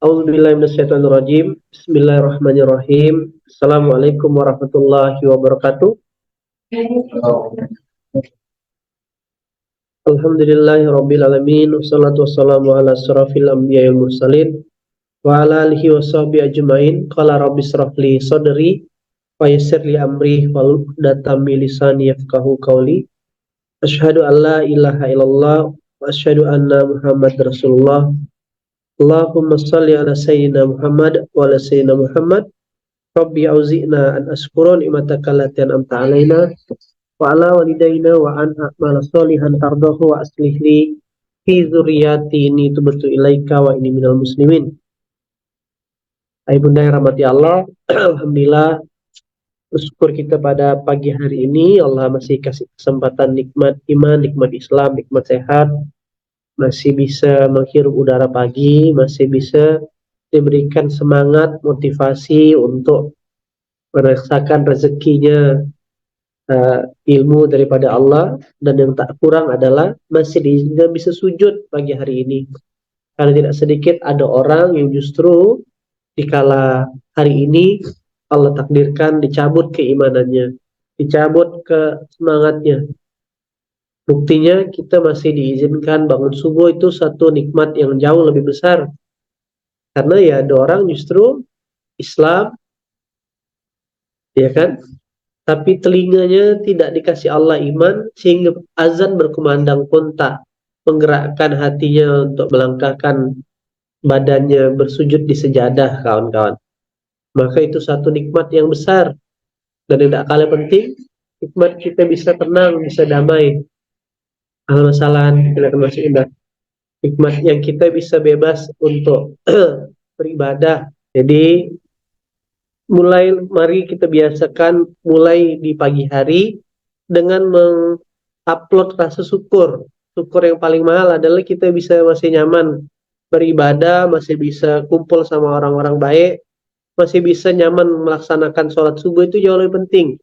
A'udzubillahi minasyaitonirrajim. Bismillahirrahmanirrahim. Assalamualaikum warahmatullahi wabarakatuh. Alhamdulillahi rabbil alamin. Wassalatu wassalamu ala asyrafil anbiya'i wal mursalin wa ala alihi washabihi ajmain. Qala rabbi shrah li sadri wa yassir li amri wahlul 'uqdatam min lisani yafqahu qawli. Asyhadu an la ilaha illallah wa asyhadu anna Muhammadar Rasulullah. Allahumma shalli ala sayyidina Muhammad wa ala sayyidina Muhammad. Rabbi auzi'na an askura ni'mataka allati an'amta 'alaina wa ala walidayna wa an a'mala sholihan tardahu wa aslih li fi dzurriyyati inni tubtu ilaika wa inni minal muslimin. Hai Bunda yang rahmati Allah, alhamdulillah bersyukur kita pada pagi hari ini Allah masih kasih kesempatan nikmat iman, nikmat Islam, nikmat sehat, masih bisa menghirup udara pagi, masih bisa diberikan semangat, motivasi untuk merasakan rezekinya, ilmu daripada Allah, dan yang tak kurang adalah masih diizinkan bisa sujud pagi hari ini. Karena tidak sedikit ada orang yang justru dikala hari ini Allah takdirkan dicabut keimanannya, dicabut ke semangatnya. Buktinya kita masih diizinkan bangun subuh, itu satu nikmat yang jauh lebih besar. Karena ya ada orang justru Islam, ya kan? Tapi telinganya tidak dikasih Allah iman, sehingga azan berkumandang pun tak menggerakkan hatinya untuk melangkahkan badannya bersujud di sejadah, kawan-kawan. Maka itu satu nikmat yang besar. Dan yang tak kalah penting, nikmat kita bisa tenang, bisa damai. Al-masalahan, kita akan masuk indah. Nikmat yang kita bisa bebas untuk beribadah. Jadi mari kita biasakan mulai di pagi hari dengan mengupload rasa syukur. Syukur yang paling mahal adalah kita bisa masih nyaman beribadah, masih bisa kumpul sama orang-orang baik, masih bisa nyaman melaksanakan sholat subuh, itu jauh lebih penting.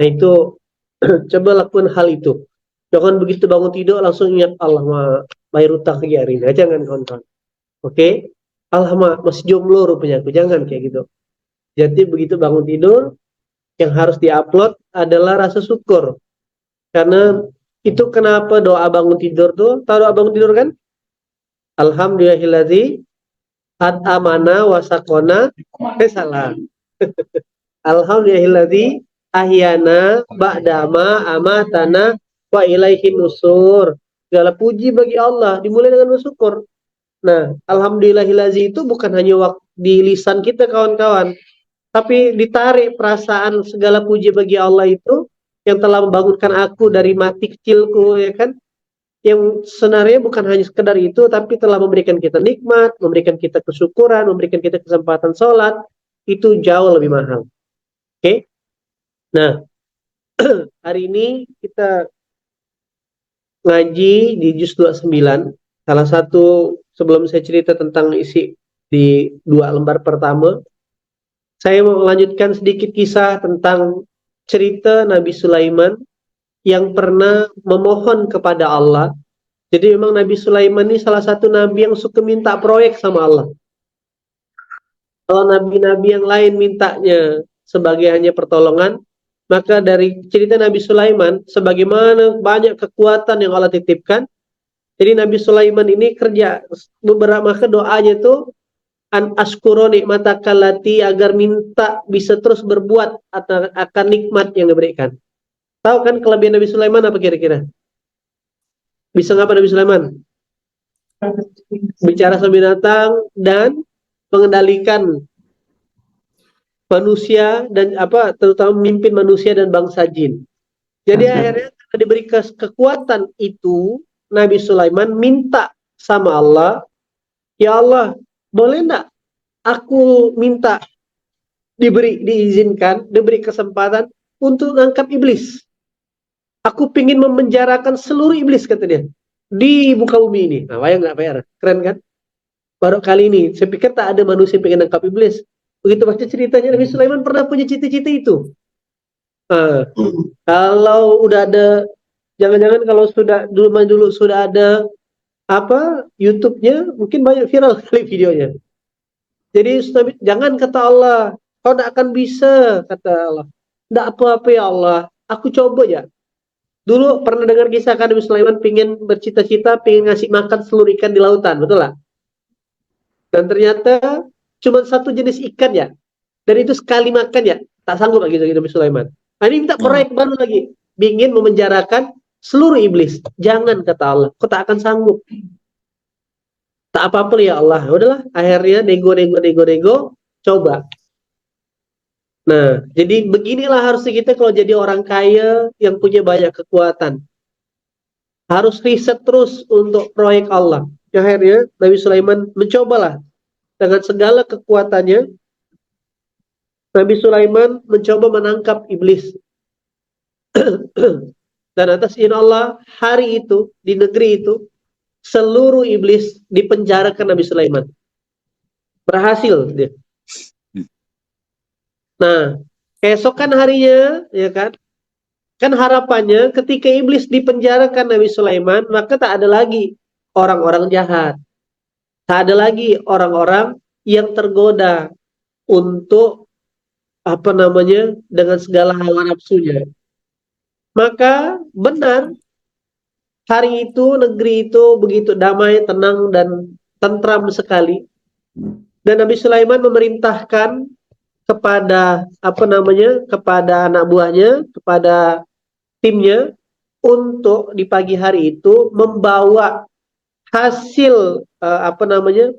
Nah itu coba lakukan hal itu. Jangan begitu bangun tidur langsung ingat Allah bayar utang ke hari ini. Jangan kawan-kawan. Oke? Allah masih jomblo rupanya aku. Jangan kayak gitu. Jadi begitu bangun tidur, yang harus diupload adalah rasa syukur. Karena itu kenapa doa bangun tidur tuh, tahu doa bangun tidur kan? Alhamdulillahilladzi at'amana wa saqona. Salah. Alhamdulillahilladzi ahyana ba'dama amatana wa ilaihin nusur. Segala puji bagi Allah, dimulai dengan bersyukur. Nah, alhamdulillahilladzi itu bukan hanya di lisan kita kawan-kawan, tapi ditarik perasaan segala puji bagi Allah itu yang telah membangunkan aku dari mati kecilku, ya kan? Yang sebenarnya bukan hanya sekedar itu, tapi telah memberikan kita nikmat, memberikan kita kesyukuran, memberikan kita kesempatan sholat, itu jauh lebih mahal. Oke? Nah, hari ini kita ngaji di juz 29. Salah satu, sebelum saya cerita tentang isi di 2 lembar pertama, saya mau melanjutkan sedikit kisah tentang cerita Nabi Sulaiman yang pernah memohon kepada Allah. Jadi memang Nabi Sulaiman ini salah satu nabi yang suka minta proyek sama Allah. Kalau nabi-nabi yang lain mintanya sebagai hanya pertolongan, maka dari cerita Nabi Sulaiman, sebagaimana banyak kekuatan yang Allah titipkan, jadi Nabi Sulaiman ini kerja beberapa, maka doanya itu an askuro nikmataka lati, agar minta bisa terus berbuat akan nikmat yang diberikan. Tahu kan kelebihan Nabi Sulaiman apa kira-kira? Bisa ngapa Nabi Sulaiman? Bicara sama binatang dan mengendalikan manusia dan terutama memimpin manusia dan bangsa jin. Jadi akhirnya karena diberi kekuatan itu, Nabi Sulaiman minta sama Allah, ya Allah, boleh enggak aku minta diizinkan, diberi kesempatan untuk mengangkat iblis. Aku pingin memenjarakan seluruh iblis, kata dia, di muka bumi ini. Nah, bayang nggak bayar? Keren kan? Baru kali ini, saya pikir tak ada manusia yang pengen nangkap iblis. Begitu baca ceritanya, Nabi Sulaiman pernah punya cita-cita itu. Nah, kalau udah ada, jangan-jangan kalau dulu sudah ada YouTube-nya, mungkin banyak viral kali videonya. Jadi jangan kata Allah, kau tidak akan bisa, kata Allah. Tidak apa-apa ya Allah, aku coba ya. Dulu pernah dengar kisah kan Nabi Sulaiman pingin bercita-cita, pingin ngasih makan seluruh ikan di lautan, betul lah? Dan ternyata cuma satu jenis ikan ya. Dan itu sekali makan ya, tak sanggup lagi gitu Nabi Sulaiman. Nah, ini minta proyek baru lagi. Ingin memenjarakan seluruh iblis. Jangan kata Allah, kau tak akan sanggup. Tak apa-apa ya Allah. Udahlah, akhirnya nego, coba. Nah, jadi beginilah harusnya kita kalau jadi orang kaya yang punya banyak kekuatan. Harus riset terus untuk proyek Allah. Akhirnya Nabi Sulaiman mencobalah dengan segala kekuatannya. Nabi Sulaiman mencoba menangkap iblis. Dan atas izin Allah, hari itu, di negeri itu, seluruh iblis dipenjarakan Nabi Sulaiman. Berhasil dia. Nah, keesokan harinya, ya kan, kan harapannya ketika iblis dipenjarakan Nabi Sulaiman, maka tak ada lagi orang-orang jahat. Tak ada lagi orang-orang yang tergoda untuk apa namanya dengan segala hawa nafsunya. Maka benar hari itu negeri itu begitu damai, tenang dan tentram sekali. Dan Nabi Sulaiman memerintahkan kepada apa namanya kepada anak buahnya, kepada timnya untuk di pagi hari itu membawa hasil apa namanya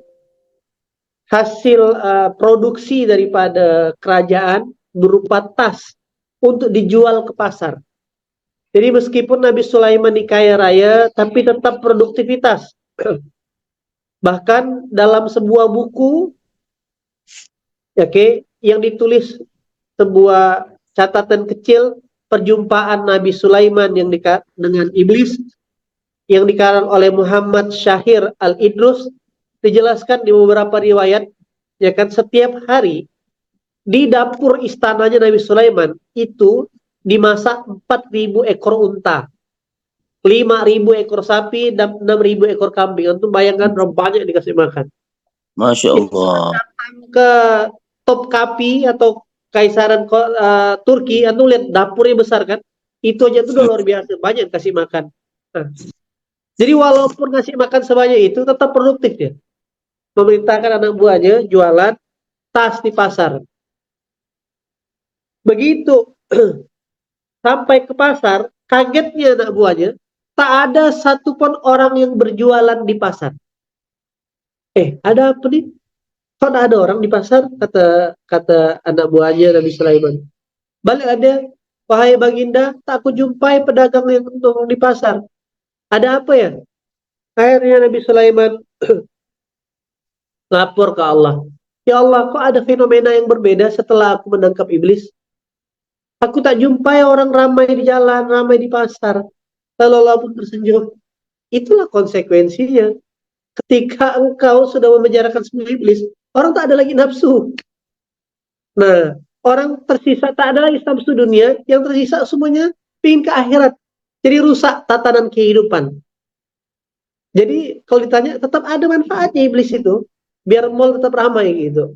hasil produksi daripada kerajaan berupa tas untuk dijual ke pasar. Jadi meskipun Nabi Sulaiman ini kaya raya, tapi tetap produktivitas. Bahkan dalam sebuah buku, okay, yang ditulis sebuah catatan kecil perjumpaan Nabi Sulaiman yang dengan iblis yang dikarang oleh Muhammad Syahir Al-Idrus, dijelaskan di beberapa riwayat, ya kan, setiap hari di dapur istananya Nabi Sulaiman itu dimasak 4.000 ekor unta, 5.000 ekor sapi, dan 6.000 ekor kambing. Untuk bayangkan berapa banyak dikasih makan. Masya Allah. Datang ke Topkapi atau Kaisaran Turki, atau lihat dapurnya besar kan? Itu aja tuh udah luar biasa, banyak kasih makan. Nah, jadi walaupun ngasih makan sebanyak itu, tetap produktif ya. Memerintahkan anak buahnya jualan tas di pasar. Begitu sampai ke pasar, kagetnya anak buahnya, tak ada satupun orang yang berjualan di pasar. Ada apa nih? Kok ada orang di pasar? Kata anak buahnya Nabi Sulaiman. Balik ada, wahai baginda, tak aku jumpai pedagang yang di pasar. Ada apa ya? Akhirnya Nabi Sulaiman lapor ke Allah. Ya Allah, kok ada fenomena yang berbeda setelah aku menangkap iblis? Aku tak jumpai orang ramai di jalan, ramai di pasar. Lalu Allah pun tersenyum. Itulah konsekuensinya. Ketika engkau sudah memenjarakan semua iblis, orang tak ada lagi nafsu. Nah, orang tersisa tak ada lagi nafsu dunia, yang tersisa semuanya ingin ke akhirat. Jadi rusak tatanan kehidupan. Jadi kalau ditanya, tetap ada manfaatnya iblis itu. Biar mall tetap ramai gitu.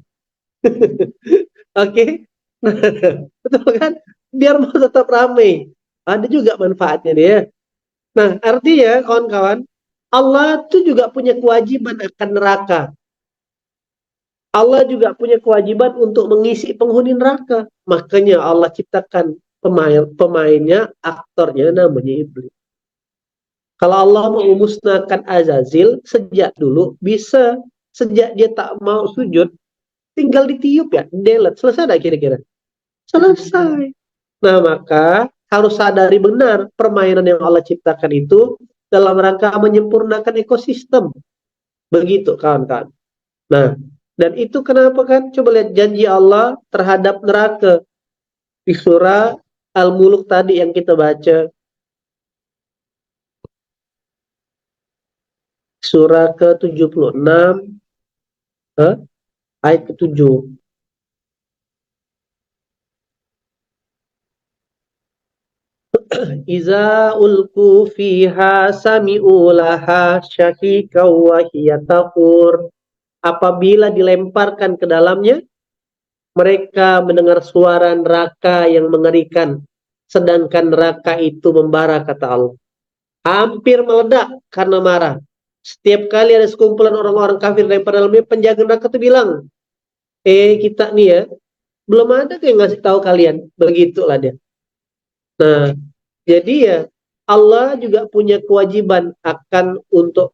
Oke? Betul kan? Biar mau tetap ramai. Ada juga manfaatnya dia. Nah, artinya kawan-kawan, Allah itu juga punya kewajiban akan neraka. Allah juga punya kewajiban untuk mengisi penghuni neraka. Makanya Allah ciptakan pemainnya, aktornya namanya iblis. Kalau Allah mau memusnahkan Azazil sejak dulu, bisa. Sejak dia tak mau sujud, tinggal ditiup ya, delete. Selesai tak kira-kira? Selesai. Nah, maka harus sadari benar permainan yang Allah ciptakan itu dalam rangka menyempurnakan ekosistem. Begitu, kawan-kawan. Nah, dan itu kenapa kan? Coba lihat janji Allah terhadap neraka di surah Al-Muluk tadi yang kita baca. Surah ke-76, ayat ke-7. Iza ulku fiha sami'u laha syakika wa hiya taqur. apabila dilemparkan ke dalamnya, mereka mendengar suara neraka yang mengerikan, sedangkan neraka itu membara, kata Allah. Hampir meledak karena marah. Setiap kali ada sekumpulan orang-orang kafir dilempar dalamnya, penjaga neraka itu bilang, kita nih ya, belum ada yang ngasih tahu kalian. Begitulah dia. Nah, jadi ya, Allah juga punya kewajiban akan untuk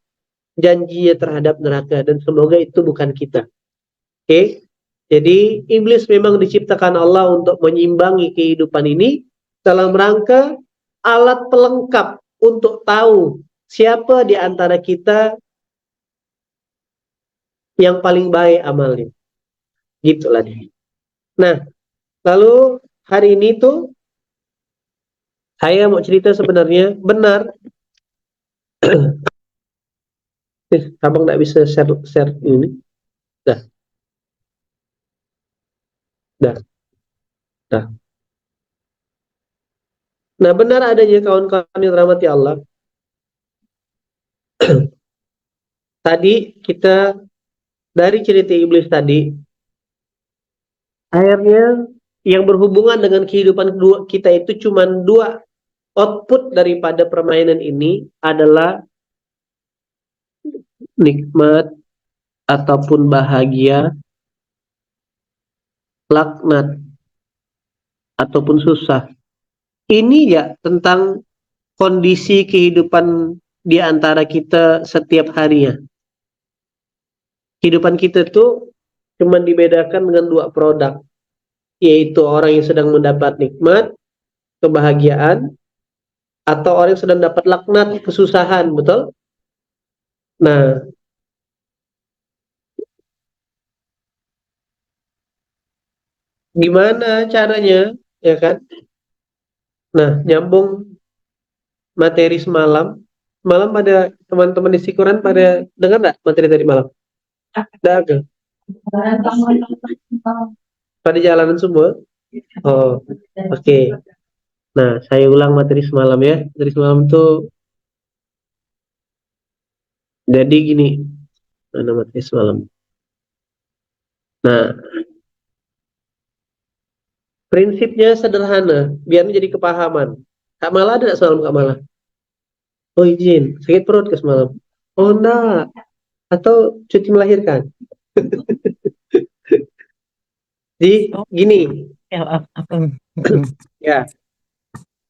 janjinya terhadap neraka, dan semoga itu bukan kita. Oke? Jadi iblis memang diciptakan Allah untuk menyimbangi kehidupan ini dalam rangka alat pelengkap untuk tahu siapa di antara kita yang paling baik amalnya. Gitulah dia. Nah, lalu hari ini tuh saya mau cerita, sebenarnya benar. Abang nggak bisa share ini. Dah, dah, dah. Nah, benar adanya kawan-kawan yang dirahmati Allah. Tadi kita dari cerita iblis tadi, akhirnya yang berhubungan dengan kehidupan kedua kita itu cuma dua output daripada permainan ini adalah nikmat ataupun bahagia, laknat ataupun susah. Ini ya tentang kondisi kehidupan di antara kita setiap harinya. Kehidupan kita tuh cuma dibedakan dengan dua produk, yaitu orang yang sedang mendapat nikmat, kebahagiaan, atau orang yang sedang dapat laknat, kesusahan, betul? Nah, gimana caranya, ya kan? Nah, nyambung materi semalam. Malam pada teman-teman di Sikuran pada dengar nggak materi tadi malam? Ada ke? Pada jalanan semua? Oh, oke. Nah, saya ulang materi semalam ya. Materi semalam tuh jadi gini. Mana materi semalam? Nah, prinsipnya sederhana, biar jadi kepahaman. Kak Mala ada nggak semalam, Kak Mala? Oh, izin, sakit perut ke semalam? Oh, enggak. Atau cuti melahirkan? Jadi Oh, gini, ya, apa? ya,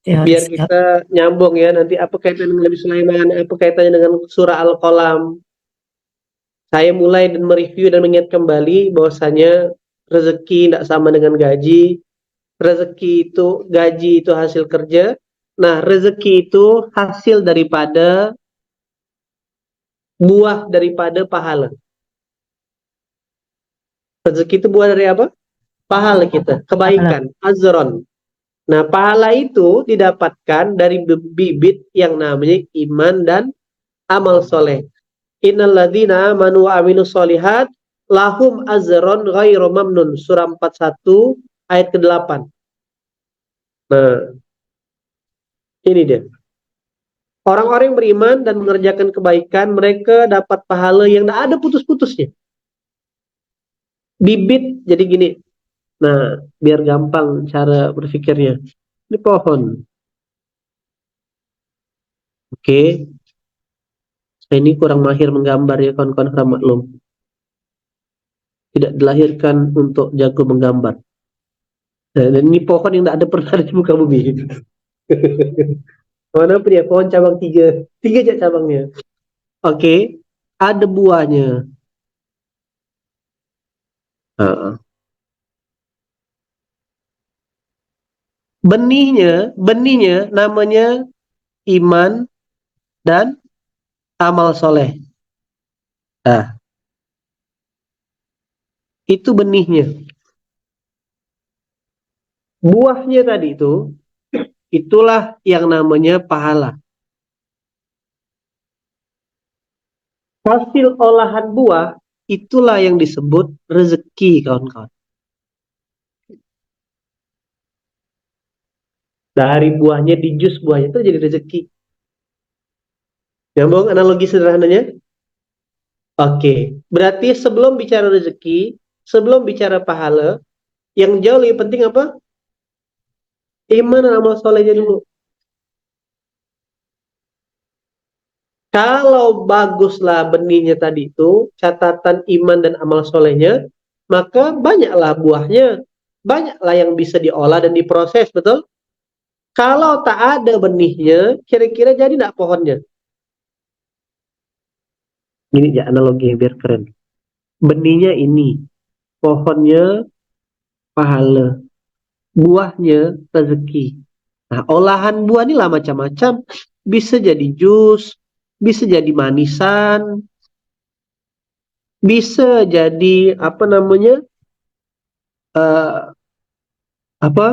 Ya, biar kita nyambung ya. Nanti apa kaitannya dengan Nabi Sulaiman, apa kaitannya dengan surah Al-Qalam. Saya mulai dan mereview dan mengingat kembali bahwasanya rezeki tidak sama dengan gaji. Rezeki itu, gaji itu hasil kerja. Nah, rezeki itu hasil daripada, buah daripada pahala. Rezeki itu buah dari apa? Pahala kita, kebaikan, azron. Nah, pahala itu didapatkan dari bibit yang namanya iman dan amal soleh. Innalladzina amanu wa amilus solihat lahum azron ghairu mamnun. Surah 41 ayat ke-8. Nah, ini dia. Orang-orang yang beriman dan mengerjakan kebaikan, mereka dapat pahala yang tidak ada putus-putusnya. Bibit, jadi gini. Nah, biar gampang cara berpikirnya. Ini pohon. Oke. Saya ini kurang mahir menggambar ya, kawan-kawan, harap maklum. Tidak dilahirkan untuk jago menggambar. Nah, dan ini pohon yang tidak ada pernah di muka bumi. Pohon apa dia? Pohon cabang tiga. Tiga aja cabangnya. Oke. Ada buahnya. Uh, benihnya namanya iman dan amal soleh. Nah, itu benihnya. Buahnya tadi itu, itulah yang namanya pahala. Hasil olahan buah, itulah yang disebut rezeki, kawan-kawan. Dari buahnya, di jus buahnya itu jadi rezeki. Nyambung analogi sederhananya? Oke, berarti sebelum bicara rezeki, sebelum bicara pahala, yang jauh lebih penting apa? Iman dan amal solehnya dulu. Kalau baguslah benihnya tadi itu, catatan iman dan amal solehnya, maka banyaklah buahnya. Banyaklah yang bisa diolah dan diproses, betul? Kalau tak ada benihnya, kira-kira jadi tidak pohonnya? Ini ya analogi biar keren. Benihnya ini, pohonnya pahala, buahnya rezeki. Nah, olahan buah ini lah macam-macam. Bisa jadi jus, bisa jadi manisan, bisa jadi apa namanya, eh, apa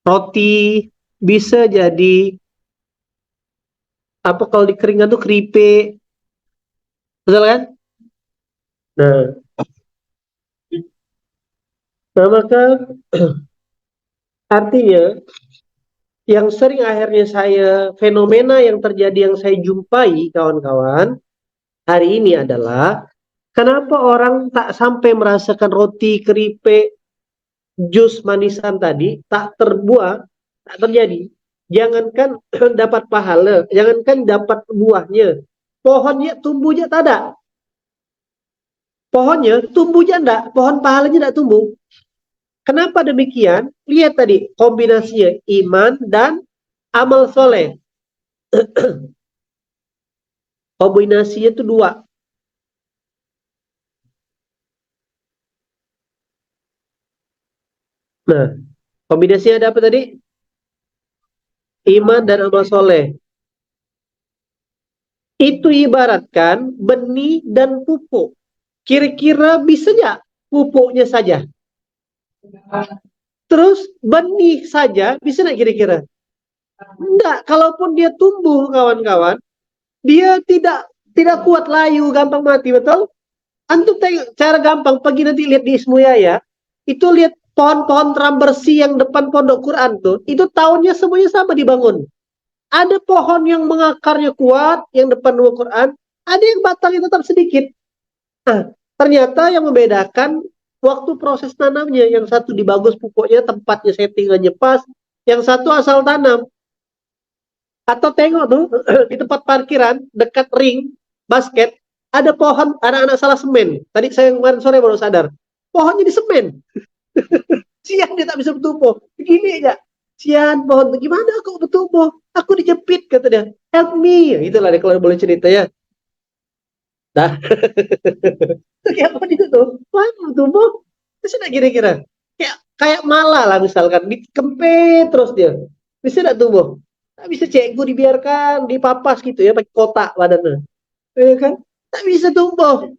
roti, bisa jadi apa kalau dikeringkan tuh keripik, betul kan? Nah, maka artinya yang sering akhirnya fenomena yang terjadi yang saya jumpai kawan-kawan hari ini adalah kenapa orang tak sampai merasakan roti, keripik, jus manisan tadi tak terbuah, tak terjadi. Jangankan dapat pahala, jangankan dapat buahnya, pohonnya tumbuhnya tak ada. Pohonnya tumbuhnya enggak, pohon pahalanya enggak tumbuh. Kenapa demikian? Lihat tadi kombinasinya iman dan amal soleh. Kombinasinya itu dua. Nah, kombinasinya ada apa tadi? Iman dan amal soleh. Itu ibaratkan benih dan pupuk. Kira-kira bisa nggak pupuknya saja? Terus benih saja bisa nggak kira-kira? Enggak. Kalaupun dia tumbuh kawan-kawan, dia tidak kuat layu, gampang mati, betul? Antum tengok cara gampang, pergi nanti lihat di Ismuya ya. Itu lihat pohon-pohon teram bersih yang depan pondok Quran tuh, itu tahunnya semuanya sama dibangun. Ada pohon yang mengakarnya kuat, yang depan pondok Quran, ada yang batangnya tetap sedikit. Nah, ternyata yang membedakan waktu proses tanamnya, yang satu dibagus pupuknya, tempatnya settingannya pas, yang satu asal tanam. Atau tengok tuh di tempat parkiran dekat ring basket ada pohon, anak-anak salah semen. Tadi saya kemarin sore baru sadar, pohonnya di semen. Siang dia tak bisa bertumbuh. Begini aja. Sian pohon, gimana aku bertumbuh? Aku dijepit kata dia. Help me. Itulah dia kalau boleh cerita ya. Dah. Kayak apa itu tuh? Wah, bertumbuh. Bisa enggak kira-kira? Kayak malah lah misalkan dikempit terus dia. Bisa enggak tumbuh? Tak bisa cikgu dibiarkan dipapas gitu ya pakai kotak badannya. Ya kan? Tak bisa tumbuh.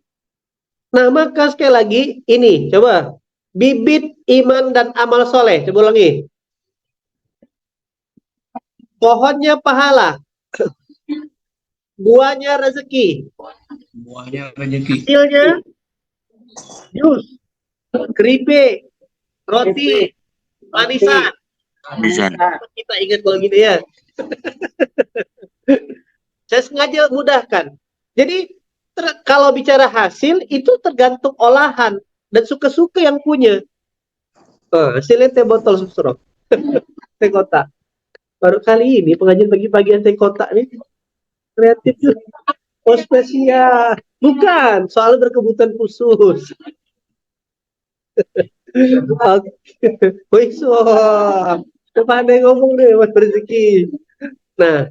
Nah, maka sekali lagi ini coba bibit iman dan amal soleh. Coba ulangi. Pohonnya pahala, buahnya rezeki, Buahnya rezeki. hasilnya jus, keripik, roti, manisan. Lisan. Kita ingat kalau gini ya. Saya sengaja mudahkan. Jadi kalau bicara hasil itu tergantung olahan dan suka-suka yang punya. Hasilnya teh botol susro, teh kotak. Baru kali ini pengajian pagi-pagi teh kotak nih kreatif tuh. Oh spesial. Bukan, soal berkebutuhan khusus. Oke. Wih, so. Pandai ngomong deh, Mas Rezeki. Nah,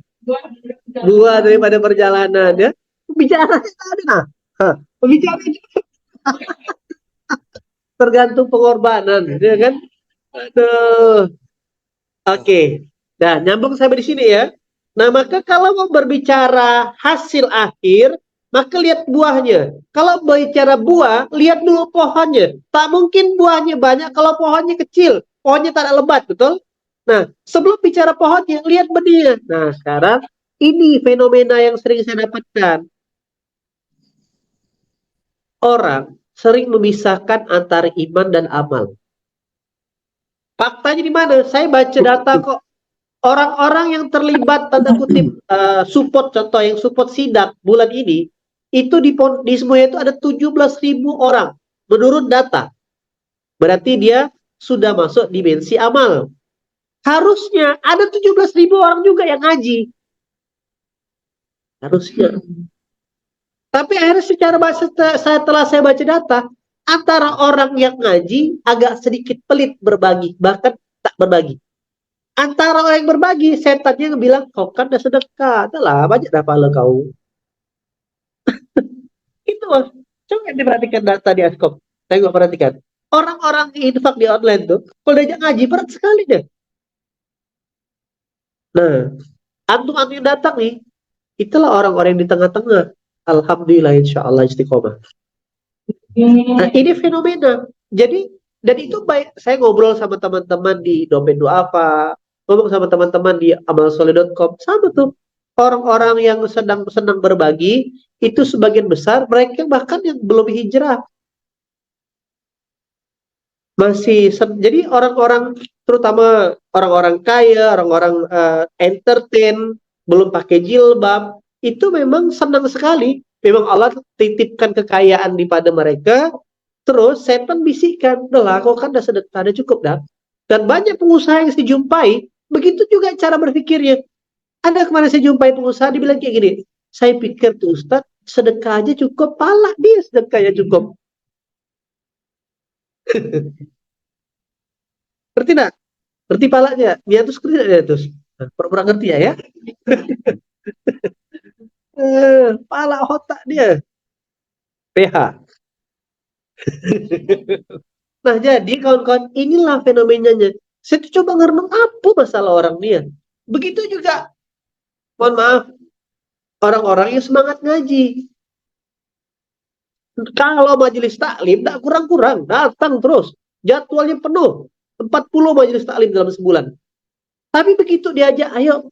dua daripada perjalanan ya. Bicara ada nah. Pembicara tergantung pengorbanan, ya kan? Aduh. Oke. Nah, nyambung sampai di sini ya. Nah, maka kalau mau berbicara hasil akhir, maka lihat buahnya. Kalau bicara buah, lihat dulu pohonnya. Tak mungkin buahnya banyak kalau pohonnya kecil. Pohonnya tak ada lebat, betul? Nah, sebelum bicara pohonnya, lihat benihnya. Nah, sekarang ini fenomena yang sering saya dapatkan. Orang sering memisahkan antara iman dan amal. Faktanya di mana? Saya baca data kok. Orang-orang yang terlibat tanda kutip support, contoh yang support sidak bulan ini, itu di semuanya itu ada 17.000 orang menurut data. Berarti dia sudah masuk dimensi amal. Harusnya ada 17.000 orang juga yang ngaji. Harusnya. Tapi akhirnya setelah saya baca data, antara orang yang ngaji agak sedikit pelit berbagi, bahkan tak berbagi. Antara orang yang berbagi, setannya bilang, kau kan udah sedekah, adalah banyak dah pahala kau. Itu Mas. Coba diperhatikan data di Askom. Saya nggak perhatikan. Orang-orang infak di online tuh, kalau diajak ngaji berat sekali deh. Nah, antum-antum yang datang nih, itulah orang-orang yang di tengah-tengah. Alhamdulillah, insya Allah istiqomah. Nah, ini fenomena. Jadi, dan itu baik. Saya ngobrol sama teman-teman di domain duafa, ngomong sama teman-teman di amalsoleh.com, sama tuh. Orang-orang yang sedang senang berbagi, itu sebagian besar mereka bahkan yang belum hijrah. Jadi orang-orang, terutama orang-orang kaya, orang-orang entertain, belum pakai jilbab, itu memang senang sekali. Memang Allah titipkan kekayaan pada mereka, terus setan bisikkan, udah lah, kau kan udah sedekah, udah cukup dah. Dan banyak pengusaha yang saya jumpai, begitu juga cara berpikirnya. Ada kemana saya jumpai pengusaha, dibilang kayak gini, saya pikir tuh Ustaz, sedekah aja cukup, pala dia sedekahnya cukup. Ngerti nggak? Ngerti palanya? Dia terus ngerti nggak dia terus? Nah, pura-pura ngerti ya? Pala otak dia. PH. Nah, jadi kawan-kawan, inilah fenomenanya. Saya tuh coba ngerenung apa masalah orang dia. Begitu juga, mohon maaf, orang-orang yang semangat ngaji. Kalau majelis taklim, tak kurang-kurang, datang terus. Jadwalnya penuh. 40 majelis taklim dalam sebulan. Tapi begitu diajak, ayo,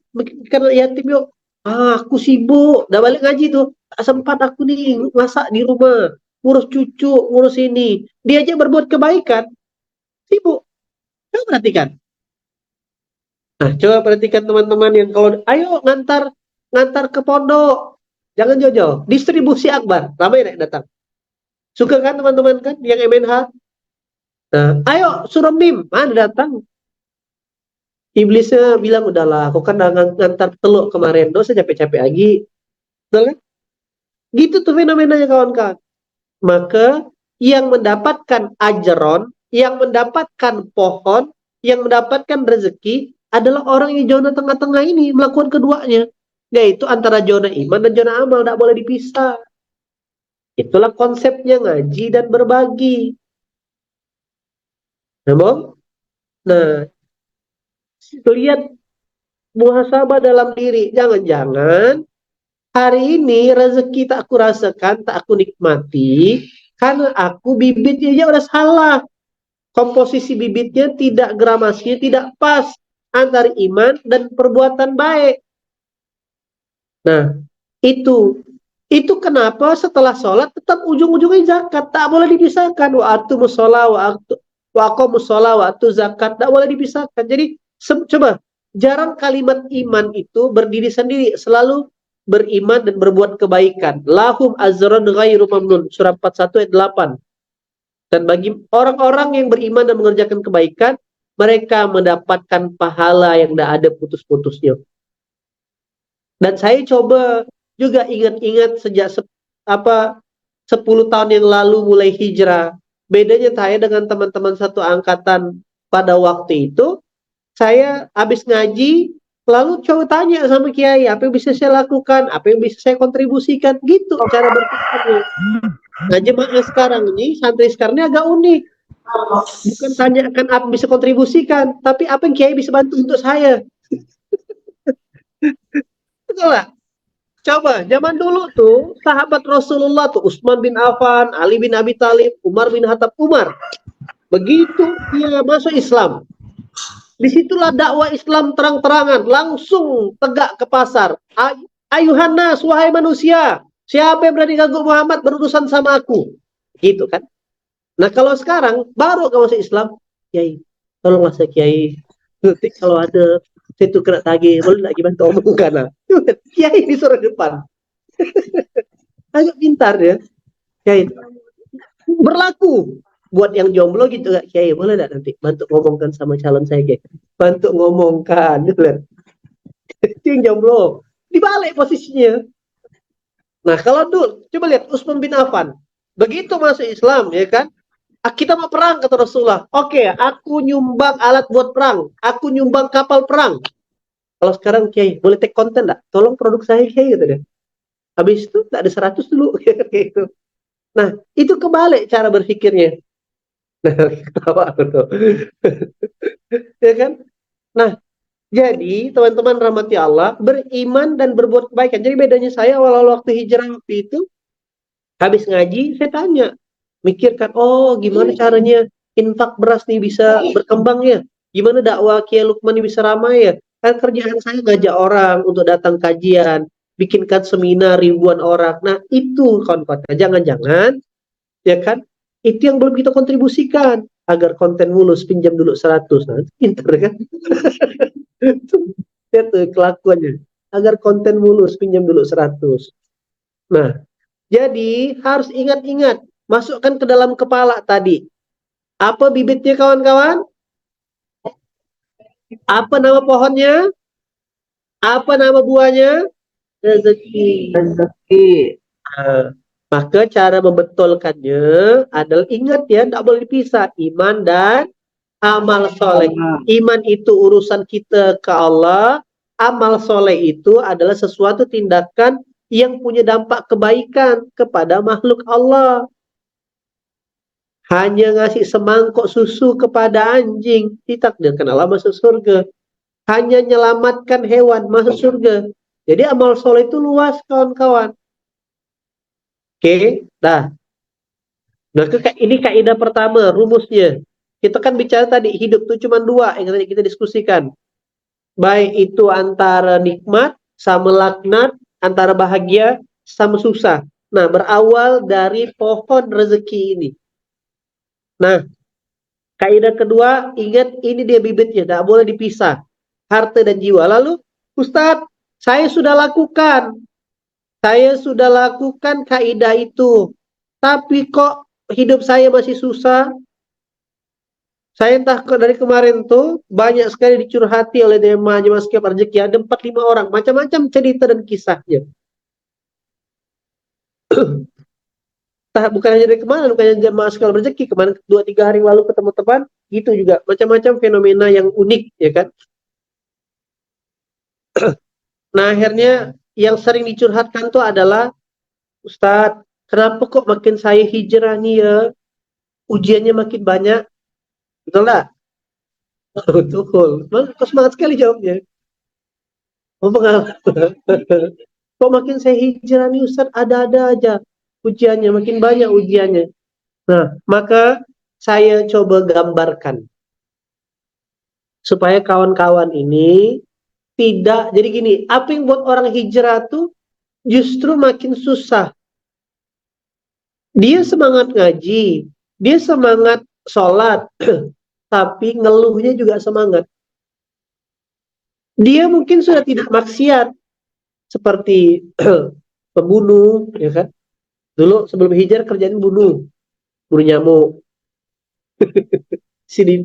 karena yatim yuk. Aku sibuk, udah balik ngaji tuh. Tak sempat aku nih, masak di rumah. Ngurus cucu, ngurus ini. Diajak berbuat kebaikan, sibuk. Coba perhatikan. Nah, coba perhatikan teman-teman yang kalau, ayo ngantar ke pondok. Jangan jauh-jauh. Distribusi akbar. Ramai naik datang. Suka kan teman-teman kan yang MNH? Nah, ayo suruh mim. Mana datang? Iblisnya bilang, udahlah, aku kan ngantar teluk kemarin, dosa capek-capek lagi. Betul kan? Gitu tuh fenomenanya kawan-kawan. Maka yang mendapatkan ajron, yang mendapatkan pohon, yang mendapatkan rezeki adalah orang yang zona tengah-tengah ini, melakukan keduanya. Yaitu antara zona iman dan zona amal, tidak boleh dipisah. Itulah konsepnya ngaji dan berbagi. Nah, lihat muhasabah dalam diri. Jangan-jangan hari ini rezeki tak aku rasakan, tak aku nikmati, karena aku bibitnya aja udah salah. Komposisi bibitnya tidak, gramasinya tidak pas antara iman dan perbuatan baik. Nah, itu kenapa setelah sholat tetap ujung-ujungnya zakat. Tak boleh dipisahkan. Wa atu musola, wa aqamus sholat, wa atu zakat. Tak boleh dipisahkan. Jadi, coba, jarang kalimat iman itu berdiri sendiri. Selalu beriman dan berbuat kebaikan. Lahum azron ghairu mamnun. Surah 41 ayat 8. Dan bagi orang-orang yang beriman dan mengerjakan kebaikan, mereka mendapatkan pahala yang tidak ada putus-putusnya. Dan saya coba juga ingat-ingat sejak 10 tahun yang lalu mulai hijrah. Bedanya saya dengan teman-teman satu angkatan pada waktu itu, saya habis ngaji, lalu coba tanya sama kiai, apa yang bisa saya lakukan, apa yang bisa saya kontribusikan, gitu cara berpikirnya. Nah, jemaah sekarang ini, santri sekarang ini agak unik. Bukan tanyakan apa yang bisa kontribusikan, tapi apa yang kiai bisa bantu untuk saya. Betul lah. Coba, zaman dulu tuh, sahabat Rasulullah tuh, Utsman bin Affan, Ali bin Abi Thalib, Umar bin Khattab, Umar. Begitu dia masuk Islam, disitulah dakwah Islam terang-terangan, langsung tegak ke pasar. Ayuhan nas, wahai manusia, siapa yang berani ganggu Muhammad berurusan sama aku? Gitu kan. Nah, kalau sekarang, baru kamu masuk Islam, Kiai, tolonglah saya Kiai. Nanti kalau ada itu kena tagih, boleh lagi bantu omongkan lah. Kiai disuruh depan. Agak pintar ya. Kiai. Berlaku buat yang jomblo gitu gak Kiai? Boleh gak nanti bantu ngomongkan sama calon saya Kiai? Bantu ngomongkan gitu kan. Itu yang jomblo. Dibalik posisinya. Nah kalau dulu, coba lihat Utsman bin Affan. Begitu masuk Islam ya kan. Kita mau perang kata Rasulullah. Oke, aku nyumbang alat buat perang. Aku nyumbang kapal perang. Kalau sekarang Kiai, boleh take konten enggak? Tolong produk saya Kiai gitu deh. Habis itu tak ada 100 dulu kayak gitu. Nah, itu kebalik cara berpikirnya. Ketawa tuh. Ya kan? Nah, jadi teman-teman rahmati Allah, beriman dan berbuat kebaikan. Jadi bedanya saya awal-awal waktu hijrah waktu itu, habis ngaji, saya tanya. Mikirkan, oh gimana caranya infak beras nih bisa berkembang ya? Gimana dakwah Kiai Lukman ini bisa ramai ya? Kan kerjaan saya ngajak orang untuk datang kajian, bikinkan seminar ribuan orang. Nah itu kawan-kawan. Jangan-jangan, ya kan? Itu yang belum kita kontribusikan. Agar konten mulus, pinjam dulu 100. Nah, itu pintar kan? Lihat tuh kelakuannya. Agar konten mulus, pinjam dulu 100. Nah, jadi harus ingat-ingat. Masukkan ke dalam kepala tadi. Apa bibitnya kawan-kawan? Apa nama pohonnya? Apa nama buahnya? Rezeki. Rezeki. Nah, maka cara membetulkannya adalah ingat ya, tidak boleh dipisah. Iman dan amal soleh. Iman itu urusan kita ke Allah. Amal soleh itu adalah sesuatu tindakan yang punya dampak kebaikan kepada makhluk Allah. Hanya ngasih semangkok susu kepada anjing, ditakdirkan Allah masuk surga. Hanya menyelamatkan hewan, masuk surga. Jadi amal soleh itu luas kawan-kawan. Oke, nah. Nah, ini kaidah pertama, rumusnya. Kita kan bicara tadi, hidup itu cuma dua yang tadi kita diskusikan. Baik itu antara nikmat sama laknat, antara bahagia sama susah. Nah, berawal dari pohon rezeki ini. Nah, kaidah kedua, ingat ini dia bibitnya, tidak boleh dipisah. Harta dan jiwa. Lalu, Ustadz, saya sudah lakukan. Saya sudah lakukan kaidah itu. Tapi kok hidup saya masih susah? Saya entah dari kemarin tuh, banyak sekali dicurhati oleh jemaah sekalian rezeki. Ada 4-5 orang. Macam-macam cerita dan kisahnya. Bukan hanya dari kemarin, bukan hanya jemaah sekalian rezeki. Kemarin 2-3 hari lalu ketemu teman, gitu juga. Macam-macam fenomena yang unik, ya kan? Nah akhirnya yang sering dicurhatkan tuh adalah, Ustadz, kenapa kok makin saya hijrah nih ya, ujiannya makin banyak, betul nggak? Betul. Kok semangat sekali jawabnya. Oh, pengalaman. Kok makin saya hijrah nih Ustadz, ada-ada aja ujiannya, makin banyak ujiannya. Nah, maka saya coba gambarkan supaya kawan-kawan ini tidak, jadi gini, apa yang buat orang hijrah tuh justru makin susah. Dia semangat ngaji, dia semangat sholat, tapi ngeluhnya juga semangat. Dia mungkin sudah tidak maksiat, seperti pembunuh, ya kan? Dulu sebelum hijrah kerjaan bunuh nyamuk. Sini.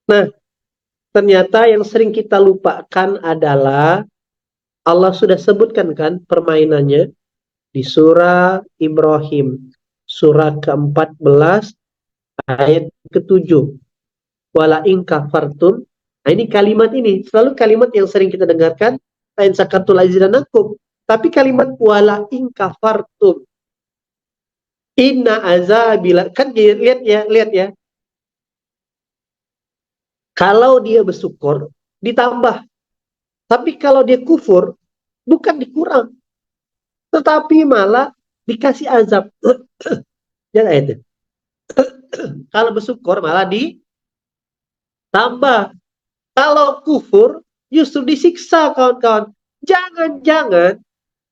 Nah, ternyata yang sering kita lupakan adalah Allah sudah sebutkan kan permainannya di surah Ibrahim, surah ke-14 ayat ke-7. Wala in kafartum. Nah, ini kalimat ini, selalu kalimat yang sering kita dengarkan, lain sakatul azidannakum. Tapi kalimat wala in kafartum. Inna azabila, kan lihat ya. Kalau dia bersyukur, ditambah. Tapi kalau dia kufur, bukan dikurang. Tetapi malah dikasih azab. Jangan itu. Kalau bersyukur malah ditambah. Kalau kufur, justru disiksa kawan-kawan. Jangan-jangan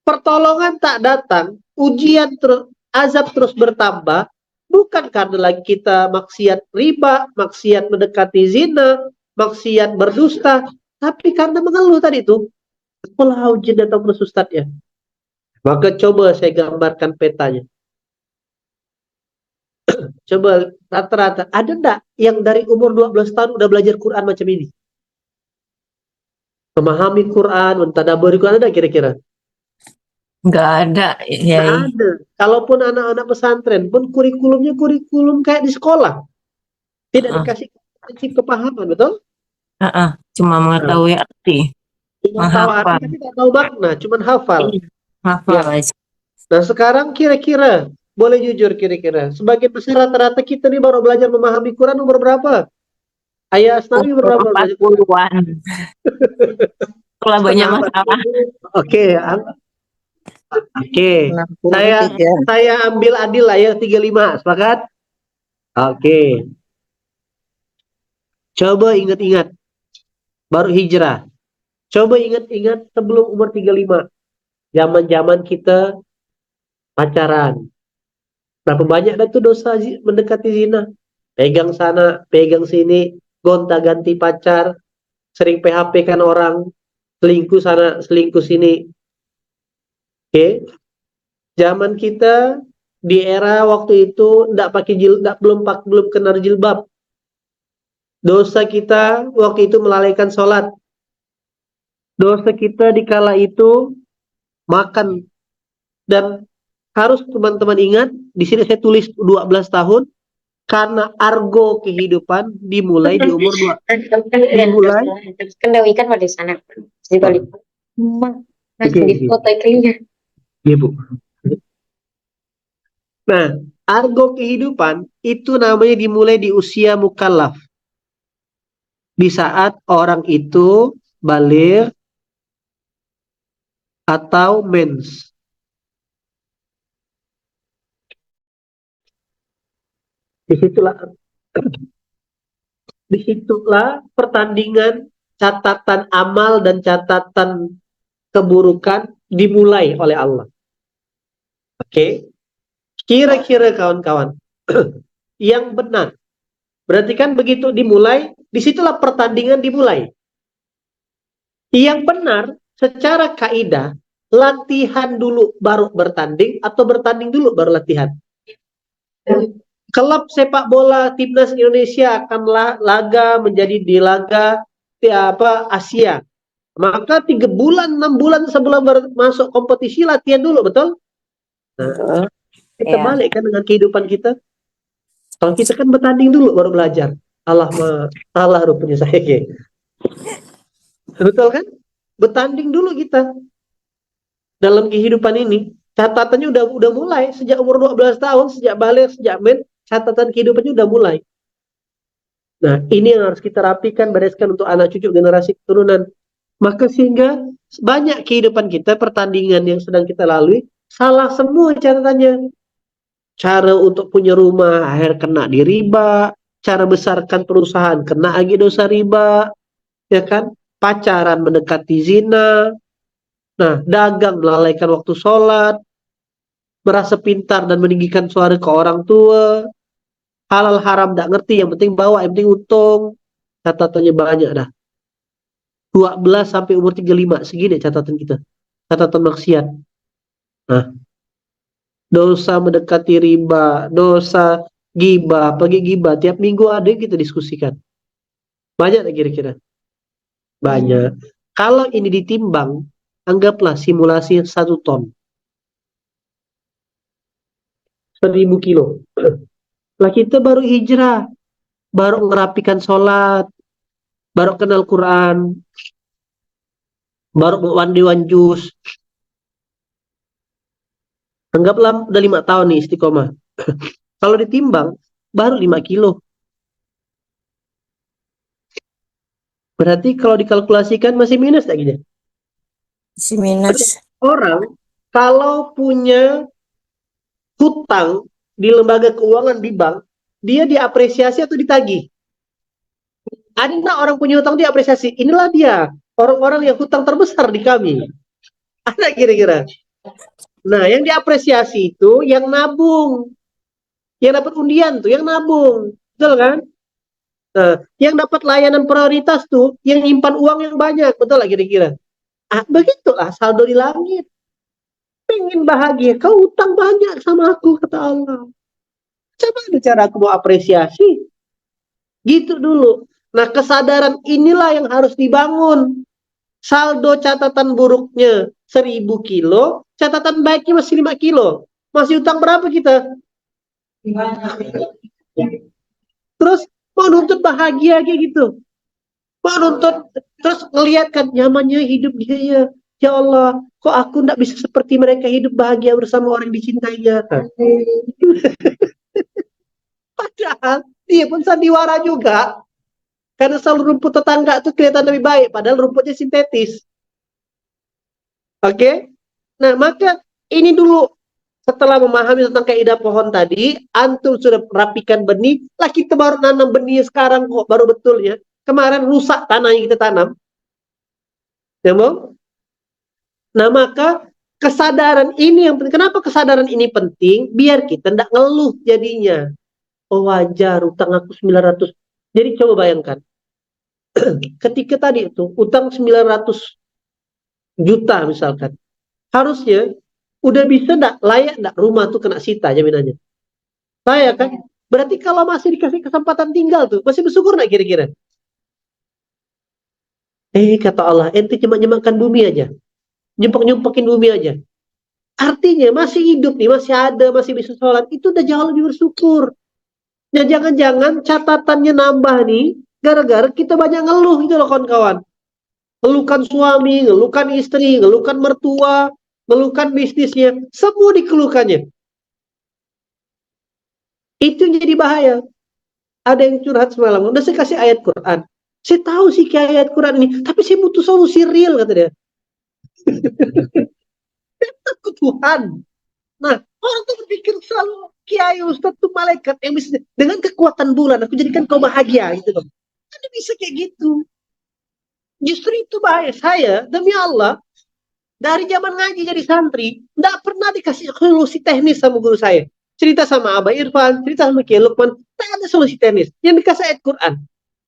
pertolongan tak datang, ujian terus, azab terus bertambah, bukan karena lagi kita maksiat riba, maksiat mendekati zina, maksiat berdusta, tapi karena mengeluh tadi itu. Apalah ujian datang terus Ustadz ya. Maka coba saya gambarkan petanya. Coba rata-rata, ada enggak yang dari umur 12 tahun udah belajar Quran macam ini? Memahami Quran, mentadabburi Quran, ada kira-kira? Nggak ada, Nggak Yai. ada. Kalaupun anak-anak pesantren pun kurikulumnya kurikulum kayak di sekolah. Tidak Heeh, dikasih prinsip kepahaman, betul? heeh. Cuma Nah, mengetahui arti, cuma tahu arti menghafal. tapi tidak tahu makna, cuma hafal. Iya, hafal Ya. aja. Nah sekarang kira-kira, boleh jujur kira-kira, sebagian besar rata-rata kita nih baru belajar memahami Quran umur berapa? Ayah Asnawi umur Umur berapa baru belajar Quran? 40-an. Setelah banyak Setengah abad. masalah. Oke, oke. Saya 63. saya ambil adil lah ya 35, sepakat? Oke. Coba ingat-ingat, baru hijrah. Coba ingat-ingat sebelum umur 35. Zaman-zaman kita pacaran. Berapa banyak dah tuh dosa mendekati zina. Pegang sana, pegang sini, gonta-ganti pacar, sering PHP kan orang, selingkuh sana, selingkuh sini. Oke. Zaman kita di era waktu itu ndak pakai belum kenal jilbab. Dosa kita waktu itu melalaikan sholat. Dosa kita di kala itu makan. Dan harus teman-teman ingat, di sini saya tulis 12 tahun, karena argo kehidupan dimulai di umur 2. Dimulai. Kendali kan pada sana di balik Oke, di foto itunya. iya Bu. Nah, argo kehidupan itu namanya dimulai di usia mukallaf. Di saat orang itu baligh atau mens. Disitulah, disitulah pertandingan catatan amal dan catatan keburukan dimulai oleh Allah. Oke, kira-kira kawan-kawan yang benar. Berarti kan begitu dimulai, disitulah pertandingan dimulai. Yang benar secara kaidah, latihan dulu baru bertanding atau bertanding dulu baru latihan. Klub sepak bola timnas Indonesia akan laga menjadi di laga Asia. Maka 3 bulan, 6 bulan sebelum masuk kompetisi latihan dulu, betul? Nah, kita Iya. balik kan dengan kehidupan kita. Kalau kita kan bertanding dulu baru belajar. Allah salah rupanya saya ke. Betul kan? Bertanding dulu kita dalam kehidupan ini. Catatannya udah mulai sejak umur 12 tahun, sejak balik, sejak catatan kehidupannya udah mulai. Nah, ini yang harus kita rapikan, bereskan untuk anak cucu generasi keturunan. Maka sehingga banyak kehidupan kita, pertandingan yang sedang kita lalui, salah semua catatannya. Cara untuk punya rumah, akhir kena di riba. Cara besarkan perusahaan, kena lagi dosa riba. Ya kan? Pacaran mendekati zina. Nah, dagang melalaikan waktu sholat. Merasa pintar dan meninggikan suara ke orang tua. Halal haram tidak ngerti, yang penting bawa, yang penting untung. Catatannya banyak dah. 12 sampai umur 35, segini catatan kita. Catatan maksiat. Nah, dosa mendekati riba, dosa gibah, pagi gibah, tiap minggu ada yang kita diskusikan. Banyak tak kira-kira? Banyak. Kalau ini ditimbang, anggaplah simulasi 1 ton. 1000 kilo. Lah kita baru hijrah, baru merapikan sholat, baru kenal Quran, baru mandi wanjus. Anggaplah udah 5 tahun nih istiqomah. Kalau ditimbang, baru 5 kilo. Berarti kalau dikalkulasikan masih minus tak gitu? Si minus. Orang kalau punya hutang di lembaga keuangan di bank, dia diapresiasi atau ditagih? Ada nggak orang punya hutang diapresiasi? Inilah dia, orang-orang yang hutang terbesar di kami. Ada kira-kira? Nah, yang diapresiasi itu yang nabung. Yang dapat undian tuh, yang nabung. Betul kan? Nah, yang dapat layanan prioritas tuh, yang nyimpan uang yang banyak. Betul lah kira-kira? Ah, begitulah saldo di langit. pengen bahagia, kau utang banyak sama aku, kata Allah. Coba ada cara aku mau apresiasi. Gitu dulu. Nah, kesadaran inilah yang harus dibangun. Saldo catatan buruknya 1000 kilo, catatan baiknya masih 5 kilo. Masih utang berapa kita? Terus mau nuntut bahagia kayak gitu. Mau nuntut, terus ngelihat kan nyamannya hidup dia ya. Ya Allah, kok aku nggak bisa seperti mereka hidup bahagia bersama orang dicintainya. Padahal dia pun sandiwara juga. Karena selalu rumput tetangga itu kelihatan lebih baik, padahal rumputnya sintetis. Oke? Nah, maka ini dulu, setelah memahami tentang kaidah pohon tadi, antum sudah rapikan benih, lah kita baru nanam benih sekarang kok, baru betul ya. Kemarin rusak tanah yang kita tanam. Ya, Bang? Nah, maka kesadaran ini yang penting. Kenapa kesadaran ini penting? Biar kita tidak ngeluh jadinya. Oh, wajar, utang aku 900. Jadi coba bayangkan. Ketika tadi itu, utang 900 juta misalkan. Harusnya udah bisa layak rumah tuh kena sita jaminannya. Layak kan? Berarti kalau masih dikasih kesempatan tinggal tuh, masih bersyukur nggak kira-kira? Kata Allah, ente cuma nyemakkan bumi aja. Nyempek-nyempekin bumi aja. Artinya masih hidup nih, masih ada, masih bisa sholat. Itu udah jauh lebih bersyukur. Ya jangan-jangan catatannya nambah nih, gara-gara kita banyak ngeluh gitu loh kawan-kawan. Ngeluhkan suami, ngeluhkan istri, ngeluhkan mertua, ngeluhkan bisnisnya. Semua dikeluhkannya. Itu yang jadi bahaya. Ada yang curhat semalam, udah saya kasih ayat Quran. Saya tahu sih kayak ayat Quran ini, tapi saya butuh solusi real, kata dia. Takut Tuhan. Nah, orang tuh berpikir selalu kiai ustaz tuh malaikat yang bisa dengan kekuatan bulan aku jadikan kau bahagia gitu loh. Kan bisa kayak gitu. Justru itu bahaya. Saya demi Allah dari zaman ngaji jadi santri nggak pernah dikasih solusi teknis sama guru saya. Cerita sama Abah Irfan, cerita sama Kiai Lukman, tak ada solusi teknis. Yang dikasih ayat Quran.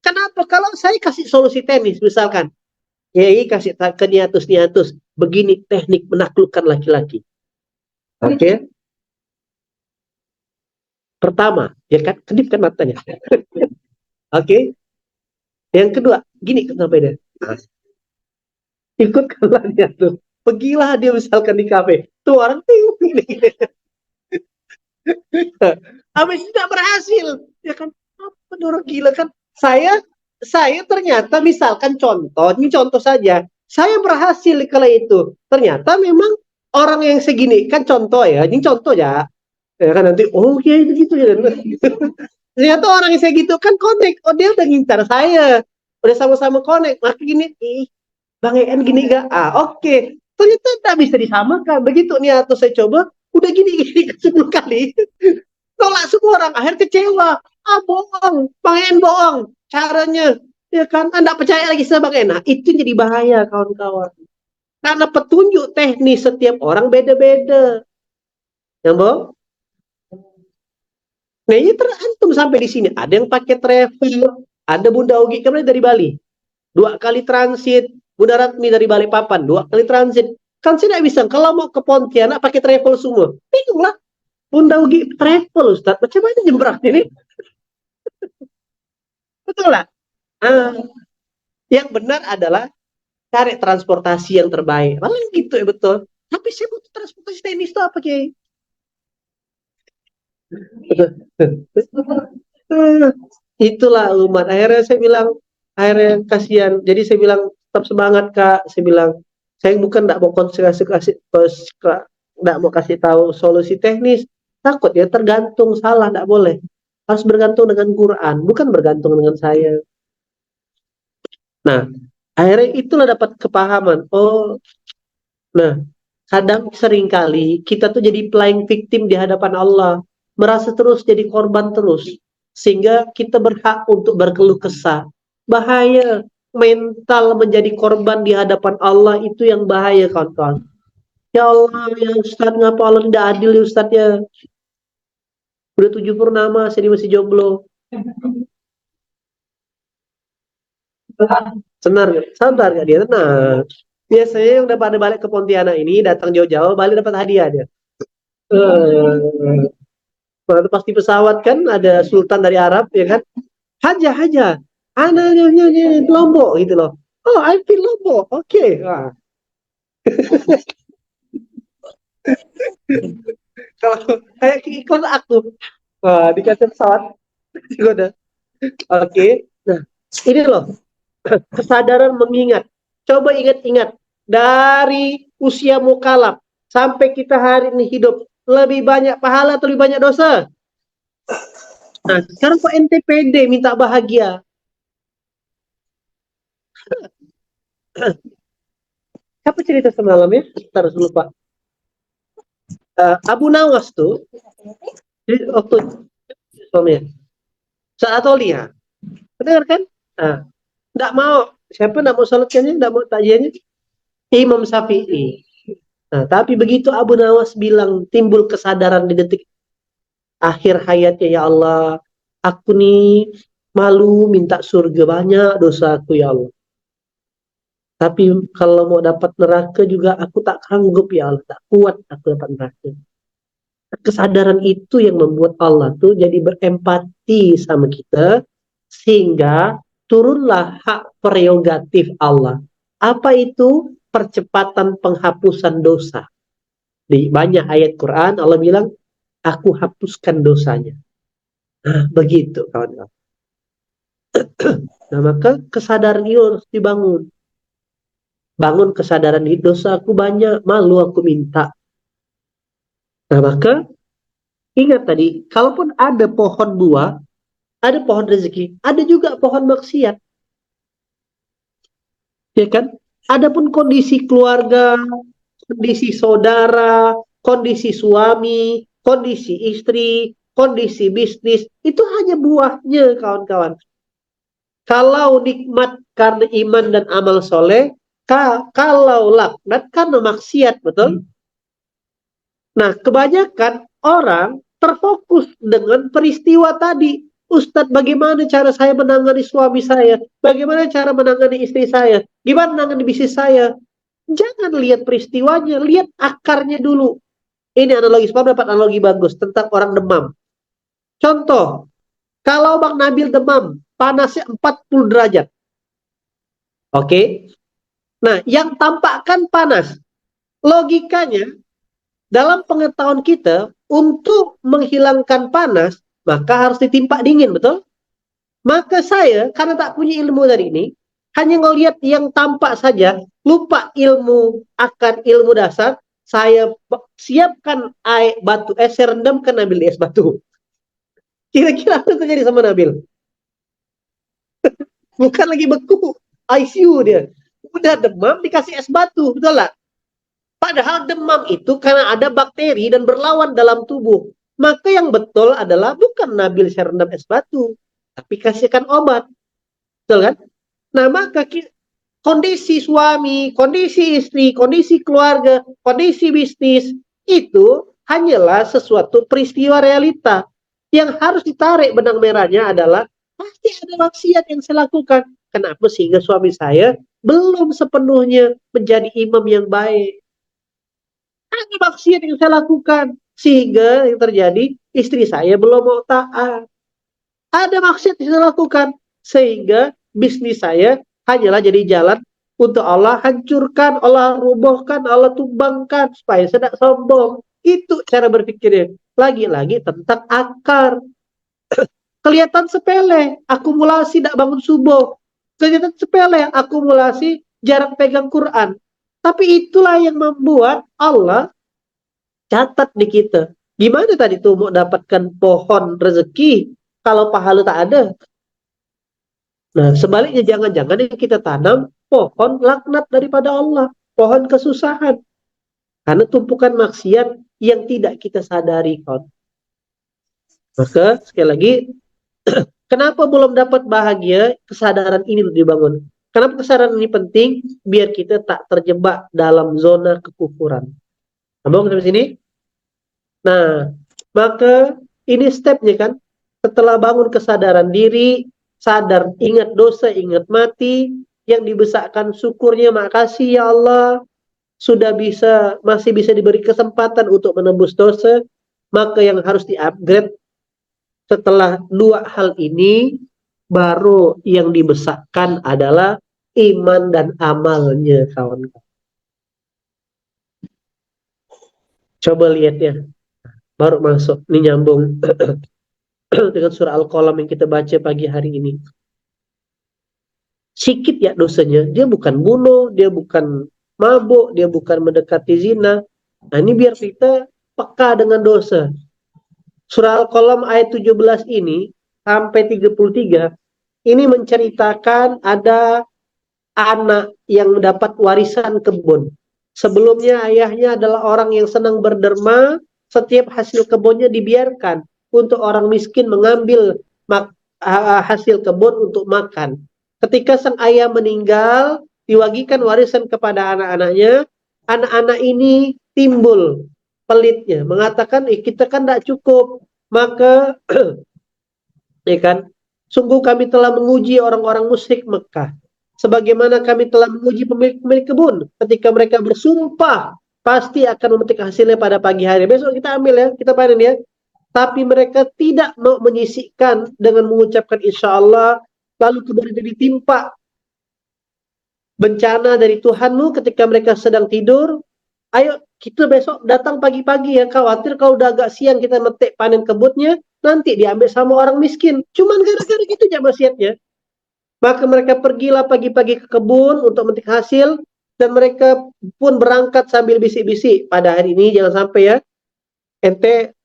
Kenapa? Kalau saya kasih solusi teknis, misalkan, Kiai kasih ke niatus, begini teknik menaklukkan laki-laki. Oke? Pertama, ya kan, kedipkan matanya. Oke? Yang kedua, gini kenapa dia? Ikutkanlah dia tuh. Pergilah dia misalkan di kafe. Tuh orang tuh gini. Habis tidak berhasil, ya kan? Apa orang gila kan? Saya ternyata misalkan ini contoh saja. Saya berhasil kala itu. Ternyata memang orang yang segini kan contoh ya. Ini contoh ya. Ya kan nanti ya itu gitu ya. Ternyata orang yang segitu kan connect. Oh dia udah ngincar saya. Udah sama-sama connect. Maka gini, Bang En gini gak? Oke. Ternyata tak bisa disamakan. Begitu nih atau saya coba, udah gini 10 kali. Tolak semua orang, akhir kecewa. Bohong, Bang En bohong. Caranya, ya kan, Anda percaya lagi sama Bang En. Nah, itu jadi bahaya kawan-kawan. Karena petunjuk teknis setiap orang beda-beda. Ya, Bang? Nah, ini terantum sampai di sini. Ada yang pakai travel, ada Bunda Ugi kemarin dari Bali. 2 kali transit, Bunda Ratmi dari Balikpapan, 2 kali transit. Kan saya tidak bisa, kalau mau ke Pontianak pakai travel semua. Bingung lah. Bunda Ugi travel, Ustaz. Macam mana jembrang ini? Betul lah. Yang benar adalah cari transportasi yang terbaik. Paling gitu ya betul. Tapi saya butuh transportasi teknis itu apa, Kiai? Itulah umat. Akhirnya saya bilang, akhirnya kasihan. Jadi saya bilang, tetap semangat Kak. Saya bilang, saya bukan tidak mau tidak mau kasih tahu solusi teknis. Takut ya tergantung, salah, tidak boleh. Harus bergantung dengan Quran, bukan bergantung dengan saya. Nah, akhirnya itulah dapat kepahaman. Oh, nah, kadang seringkali kita tuh jadi playing victim di hadapan Allah. Merasa terus jadi korban terus. Sehingga kita berhak untuk berkeluh kesah. Bahaya. Mental menjadi korban di hadapan Allah itu yang bahaya kawan-kawan. Ya Allah, ya Ustaz, ngapa Allah tidak adil ya Ustaz ya? Udah 7 purnama, saya masih jomblo. Senar gak? Sabar gak dia? Tenang. Biasanya yang udah pada balik ke Pontianak ini datang jauh-jauh, balik dapat hadiah dia. Waktu pasti pesawat kan ada sultan dari Arab ya kan. Haja, haja. Anaknya Lombok gitu loh. Oh, I feel Lombok. Oke. Wah. Kalau kayak iklan aku. Wah, dikasih pesawat. Udah. Oke. Nah, ini loh. Kesadaran mengingat. Coba ingat-ingat. Dari usia mukalaf sampai kita hari ini hidup. Lebih banyak pahala atau lebih banyak dosa? Nah, sekarang kok ente pede minta bahagia? Apa cerita semalam ya? Terus lupa. Abu Nawas tuh, waktu suaminya, saat Tolia, dengar kan? Nggak mau, siapa nggak mau salatnya, nggak mau takjilnya? Imam Syafi'i. Nah, tapi begitu Abu Nawas bilang, timbul kesadaran di detik akhir hayatnya, ya Allah, aku nih malu minta surga, banyak dosaku ya Allah. Tapi kalau mau dapat neraka juga aku tak sanggup ya Allah, tak kuat aku dapat neraka. Kesadaran itu yang membuat Allah tuh jadi berempati sama kita, sehingga turunlah hak prerogatif Allah. Apa itu? Percepatan penghapusan dosa. Di banyak ayat Quran Allah bilang, aku hapuskan dosanya. Nah, begitu kawan-kawan. Nah, maka kesadaran itu harus dibangun. Bangun kesadaran di dosa aku banyak, malu aku minta. Nah, maka ingat tadi, kalaupun ada pohon buah, ada pohon rezeki, ada juga pohon maksiat. Ya kan? Adapun kondisi keluarga, kondisi saudara, kondisi suami, kondisi istri, kondisi bisnis, itu hanya buahnya kawan-kawan. Kalau nikmat karena iman dan amal soleh, kalau laknat karena maksiat, betul? Nah, kebanyakan orang terfokus dengan peristiwa tadi. Ustadz, bagaimana cara saya menangani suami saya? Bagaimana cara menangani istri saya? Gimana menangani bisnis saya? Jangan lihat peristiwanya, lihat akarnya dulu. Ini analogi, sebab dapat analogi bagus tentang orang demam. Contoh, kalau Bang Nabil demam, panasnya 40 derajat. Oke? Nah, yang tampakkan panas. Logikanya, dalam pengetahuan kita, untuk menghilangkan panas, maka harus ditimpa dingin, betul? Maka saya, karena tak punya ilmu dari ini, hanya ngelihat yang tampak saja, lupa ilmu akan ilmu dasar, saya siapkan air batu, saya rendamkan Nabil di es batu. Kira-kira apa yang terjadi sama Nabil? Bukan lagi beku, ICU dia. Udah demam, dikasih es batu, betul lah? Padahal demam itu karena ada bakteri dan berlawan dalam tubuh. Maka yang betul adalah bukan Nabil saya rendam es batu, tapi kasihkan obat. Betul kan? Nah, maka kondisi suami, kondisi istri, kondisi keluarga, kondisi bisnis, itu hanyalah sesuatu peristiwa realita. Yang harus ditarik benang merahnya adalah, pasti ada maksiat yang saya lakukan. Kenapa? Sehingga suami saya belum sepenuhnya menjadi imam yang baik. Ada maksiat yang saya lakukan, sehingga yang terjadi istri saya belum mau taat. Ada maksiat yang saya lakukan, sehingga bisnis saya hanyalah jadi jalan untuk Allah hancurkan, Allah robohkan, Allah tumbangkan, supaya saya tidak sombong. Itu cara berpikirnya. Lagi-lagi tentang akar. Kelihatan sepele, akumulasi tidak bangun subuh. Kelihatan sepele, akumulasi jarang pegang Quran. Tapi itulah yang membuat Allah catat di kita. Gimana tadi tuh mau dapatkan pohon rezeki kalau pahala tak ada? Nah, sebaliknya jangan-jangan yang kita tanam pohon laknat daripada Allah, pohon kesusahan. Karena tumpukan maksiat yang tidak kita sadari, kawan. Maka sekali lagi, kenapa belum dapat bahagia? Kesadaran ini dibangun. Kenapa kesadaran ini penting? Biar kita tak terjebak dalam zona kekufuran. Abang sampai sini? Nah, maka ini stepnya kan. Setelah bangun kesadaran diri, sadar, ingat dosa, ingat mati, yang dibesarkan syukurnya, makasih ya Allah, masih bisa diberi kesempatan untuk menembus dosa. Maka yang harus di-upgrade setelah dua hal ini, baru yang dibesarkan adalah iman dan amalnya, kawan-kawan. Coba lihat ya, baru masuk, ini nyambung dengan surah Al-Qalam yang kita baca pagi hari ini. Sikit ya dosanya, dia bukan bunuh, dia bukan mabuk, dia bukan mendekati zina. Nah ini biar kita peka dengan dosa. Surah Al-Qalam ayat 17 ini sampai 33 ini menceritakan ada anak yang mendapat warisan kebun. Sebelumnya ayahnya adalah orang yang senang berderma, setiap hasil kebunnya dibiarkan untuk orang miskin mengambil hasil kebun untuk makan. Ketika sang ayah meninggal, diwagikan warisan kepada anak-anaknya, anak-anak ini timbul pelitnya, mengatakan, kita kan tidak cukup, maka ya kan, sungguh kami telah menguji orang-orang musyrik Mekah. Sebagaimana kami telah menguji pemilik kebun ketika mereka bersumpah pasti akan memetik hasilnya pada pagi hari. Besok kita ambil ya, kita panen ya. Tapi mereka tidak mau menyisihkan dengan mengucapkan insya Allah. Lalu kemudian ditimpa bencana dari Tuhanmu ketika mereka sedang tidur. Ayo kita besok datang pagi-pagi ya, khawatir kalau udah agak siang kita metik panen kebunnya, nanti diambil sama orang miskin. Cuman gara-gara gitu aja maksiatnya. Maka mereka pergilah pagi-pagi ke kebun untuk memetik hasil, dan mereka pun berangkat sambil bisik-bisik. Pada hari ini jangan sampai ya, ente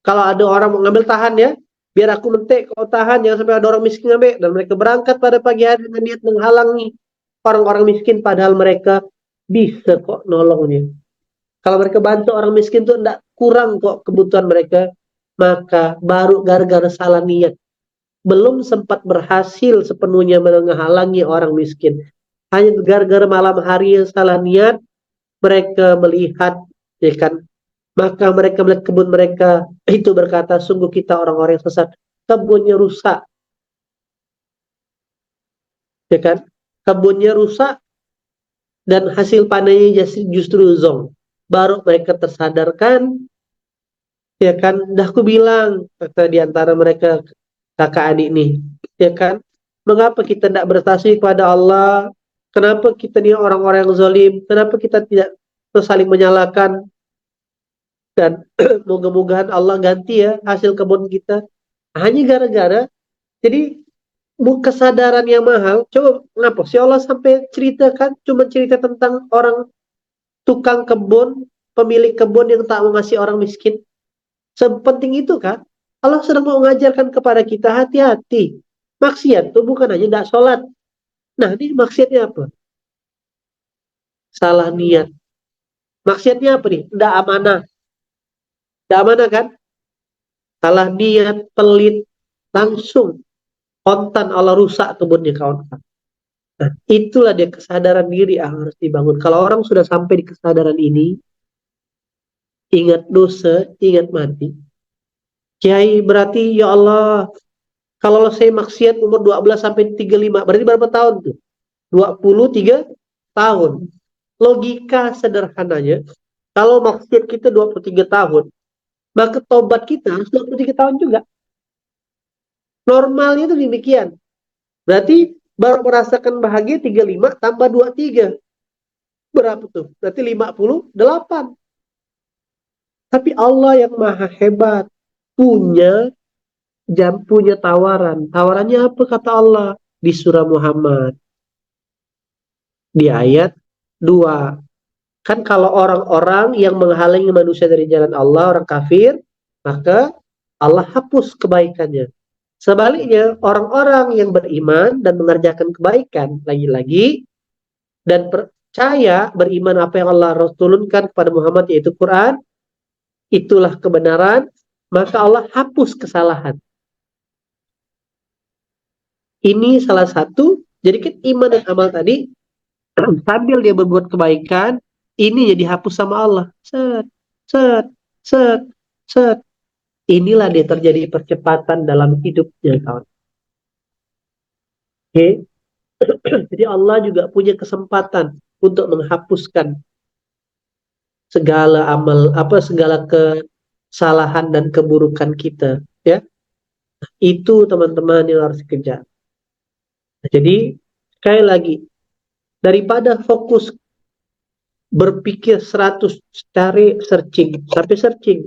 kalau ada orang mau ngambil tahan ya, biar aku metik, kau tahan, jangan sampai ada orang miskin ngambil. Dan mereka berangkat pada pagi hari dengan niat menghalangi orang-orang miskin, padahal mereka bisa kok nolongnya. Kalau mereka bantu orang miskin tuh tidak kurang kok kebutuhan mereka. Maka baru gara-gara salah niat, belum sempat berhasil sepenuhnya menghalangi orang miskin, hanya gara-gara malam hari yang salah niat, mereka melihat, ya kan, maka mereka melihat kebun mereka itu, berkata, sungguh kita orang-orang yang sesat, kebunnya rusak, ya kan, kebunnya rusak dan hasil panennya justru zong. Baru mereka tersadarkan, ya kan, dah aku bilang, kata diantara mereka kakak adik nih, ya kan, mengapa kita tidak bertasbih kepada Allah, kenapa kita nih orang-orang yang zalim, kenapa kita tidak saling menyalahkan, dan moga-mogahan Allah ganti ya hasil kebun kita. Hanya gara-gara, jadi kesadaran yang mahal. Coba ngapa si Allah sampai ceritakan, cuma cerita tentang orang tukang kebun, pemilik kebun yang tak mau ngasih orang miskin. Sepenting itu kan? Allah sedang mau mengajarkan kepada kita, hati-hati. Maksiat itu bukan hanya tidak sholat. Nah, ini maksiatnya apa? Salah niat. Maksiatnya apa nih? Tidak amanah. Tidak amanah kan? Salah niat, pelit, langsung kontan Allah rusak kebunnya, kawan-kawan. Nah, itulah dia kesadaran diri yang harus dibangun. Kalau orang sudah sampai di kesadaran ini, ingat dosa, ingat mati. Kiai, berarti ya Allah, kalau saya maksiat umur 12 sampai 35, berarti berapa tahun tuh? 23 tahun. Logika sederhananya, kalau maksiat kita 23 tahun, maka tobat kita harus 23 tahun juga. Normalnya itu demikian. Berarti baru merasakan bahagia 35 tambah 23. Berapa tuh? Berarti 58. Tapi Allah yang maha hebat punya tawaran. Tawarannya apa kata Allah di surah Muhammad di ayat 2. Kan kalau orang-orang yang menghalangi manusia dari jalan Allah, orang kafir, maka Allah hapus kebaikannya. Sebaliknya, orang-orang yang beriman dan mengerjakan kebaikan, lagi-lagi, dan percaya, beriman apa yang Allah turunkan kepada Muhammad, yaitu Quran, itulah kebenaran, maka Allah hapus kesalahan. Ini salah satu, jadi kan iman dan amal tadi, sambil dia berbuat kebaikan, ini jadi hapus sama Allah. Set, set, set, set. Inilah dia terjadi percepatan dalam hidupnya, kawan. Oke. Jadi Allah juga punya kesempatan untuk menghapuskan segala amal, segala kesalahan dan keburukan kita, ya. Itu teman-teman yang harus dikejar. Jadi sekali lagi, daripada fokus berpikir 100, cari searching, sampai searching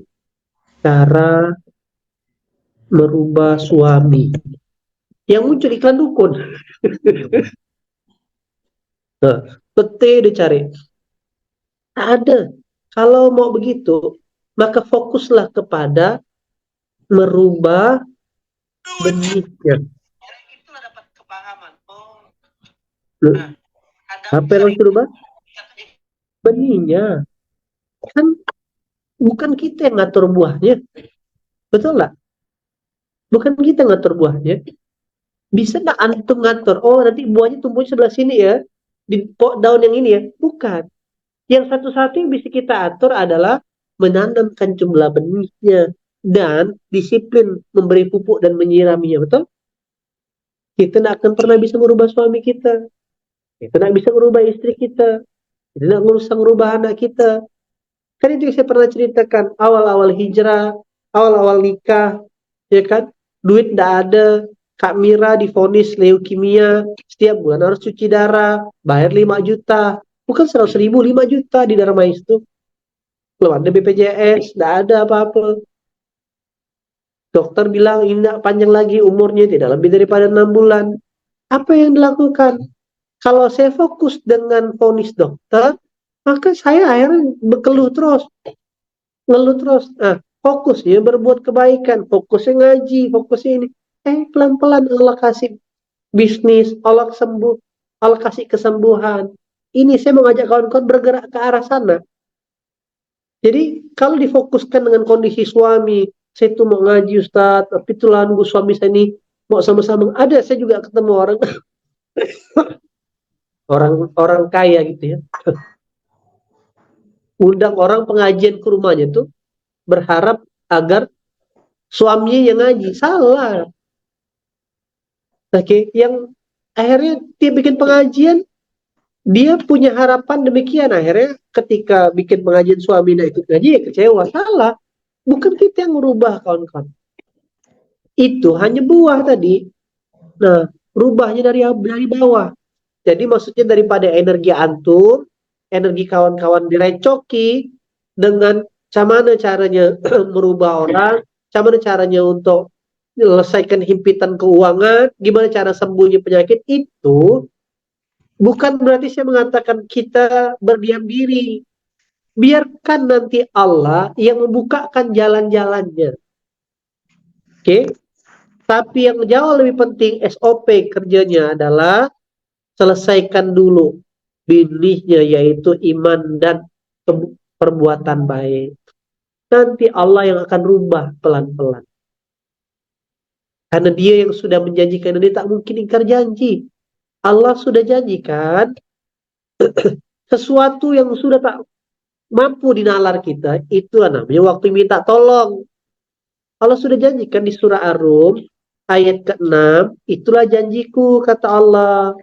cara merubah suami. Yang muncul iklan dukun. Nah, pete dicari. Tak ada. Kalau mau begitu, maka fokuslah kepada merubah benihnya. Itulah dapat kepahaman. Apa yang harus dirubah? Benihnya. Kan bukan kita yang ngatur buahnya. Betul nggak? Bukan kita yang ngatur buahnya. Bisa nggak antum ngatur? Oh, nanti buahnya tumbuh sebelah sini ya. Di daun yang ini ya. Bukan. Yang satu-satu yang bisa kita atur adalah menanamkan jumlah benihnya dan disiplin memberi pupuk dan menyiraminya, betul? Kita tidak akan pernah bisa merubah suami kita. Kita tidak bisa merubah istri kita. Kita tidak bisa merubah anak kita. Kan itu yang saya pernah ceritakan. Awal-awal hijrah, awal-awal nikah, ya kan? Duit tidak ada. Kak Mira divonis leukemia. Setiap bulan harus cuci darah. Bayar 5 juta. Bukan 100.000, 5 juta di Darmais itu. Belum ada BPJS, tidak ada apa-apa. Dokter bilang ini tidak panjang lagi umurnya, tidak lebih daripada 6 bulan. Apa yang dilakukan? Kalau saya fokus dengan vonis dokter, maka saya akhirnya berkeluh terus. Ngeluh terus. Nah, fokusnya berbuat kebaikan, fokusnya ngaji, fokusnya ini. Pelan-pelan Allah kasih bisnis, Allah sembuh, Allah kasih kesembuhan. Ini saya mengajak kawan-kawan bergerak ke arah sana. Jadi kalau difokuskan dengan kondisi suami, saya tuh mau ngaji Ustaz, tapi tulah nunggu suami saya ini mau sama-sama. Ada, saya juga ketemu orang orang kaya gitu ya. Undang orang pengajian ke rumahnya tuh berharap agar suaminya yang ngaji. Salah. Oke, yang akhirnya dia bikin pengajian, dia punya harapan demikian. Akhirnya ketika bikin pengajian suaminya ikut ngaji, ya kecewa. Salah. Bukan kita yang merubah, kawan-kawan. Itu hanya buah tadi. Nah, rubahnya dari bawah. Jadi maksudnya daripada energi antum, energi kawan-kawan direcoki dengan mana caranya merubah orang, mana caranya untuk menyelesaikan himpitan keuangan, gimana cara sembuhnya penyakit, itu bukan berarti saya mengatakan kita berdiam diri. Biarkan nanti Allah yang membukakan jalan-jalannya. Oke? Tapi yang jauh lebih penting SOP kerjanya adalah selesaikan dulu binihnya, yaitu iman dan perbuatan baik. Nanti Allah yang akan rubah pelan-pelan. Karena dia yang sudah menjanjikan, dia tak mungkin ingkar janji. Allah sudah janjikan sesuatu yang sudah tak mampu dinalar kita, itulah namanya waktu minta tolong. Allah sudah janjikan di surah Ar-Rum ayat ke-6, itulah janjiku kata Allah.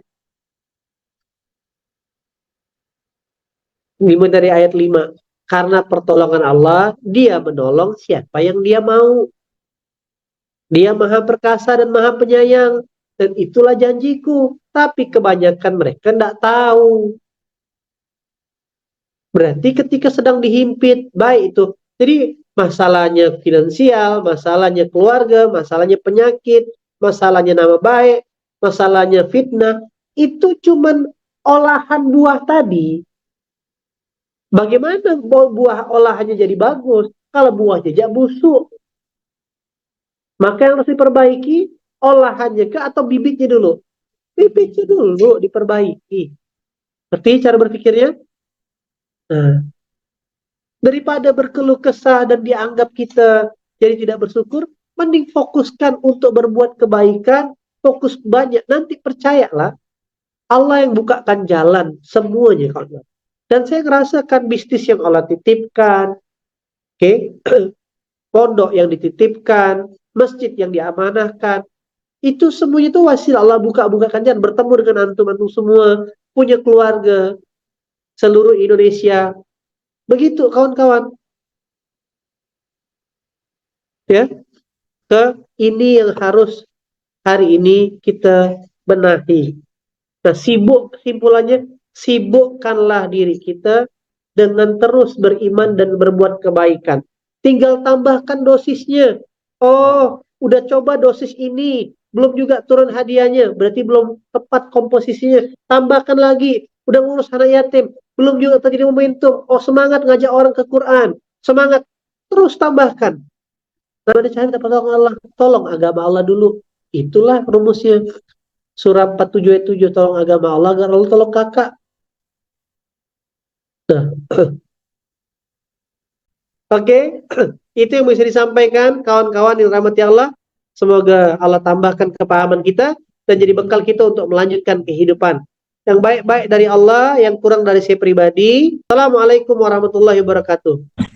Dari ayat 5, karena pertolongan Allah, dia menolong siapa yang dia mau. Dia maha perkasa dan maha penyayang, dan itulah janjiku. Tapi kebanyakan mereka tidak tahu. Berarti ketika sedang dihimpit, baik itu. Jadi masalahnya finansial, masalahnya keluarga, masalahnya penyakit, masalahnya nama baik, masalahnya fitnah, itu cuman olahan buah tadi. Bagaimana buah olahannya jadi bagus kalau buahnya jadi busuk? Maka yang harus diperbaiki olahannya atau bibitnya dulu? Bibitnya dulu diperbaiki. Seperti cara berpikirnya. Nah, daripada berkeluh kesah dan dianggap kita jadi tidak bersyukur, mending fokuskan untuk berbuat kebaikan, fokus banyak. Nanti percayalah, Allah yang bukakan jalan semuanya, kawan. Dan saya ngerasakan bisnis yang Allah titipkan, pondok yang dititipkan, masjid yang diamanahkan, Itu semuanya itu wasilah. Allah buka-bukakan jalan bertemu dengan antum-antum semua, punya keluarga seluruh Indonesia. Begitu kawan-kawan. Ya, ini yang harus hari ini kita benahi. Nah, kesimpulannya, sibukkanlah diri kita dengan terus beriman dan berbuat kebaikan. Tinggal tambahkan dosisnya. Oh, udah coba dosis ini, belum juga turun hadiahnya, berarti belum tepat komposisinya. Tambahkan lagi, udah ngurus anak yatim, belum juga terjadi momentum. Oh, semangat ngajak orang ke Quran, semangat, terus tambahkan. Nah, cari dapat Allah, tolong agama Allah dulu. Itulah rumusnya. Surah 47 ayat 7, tolong agama Allah agar Allah tolong kakak. Nah, oke, itu yang bisa disampaikan kawan-kawan yang rahmati Allah. Semoga Allah tambahkan kepahaman kita dan jadi bekal kita untuk melanjutkan kehidupan yang baik-baik dari Allah, yang kurang dari saya pribadi. Assalamualaikum warahmatullahi wabarakatuh.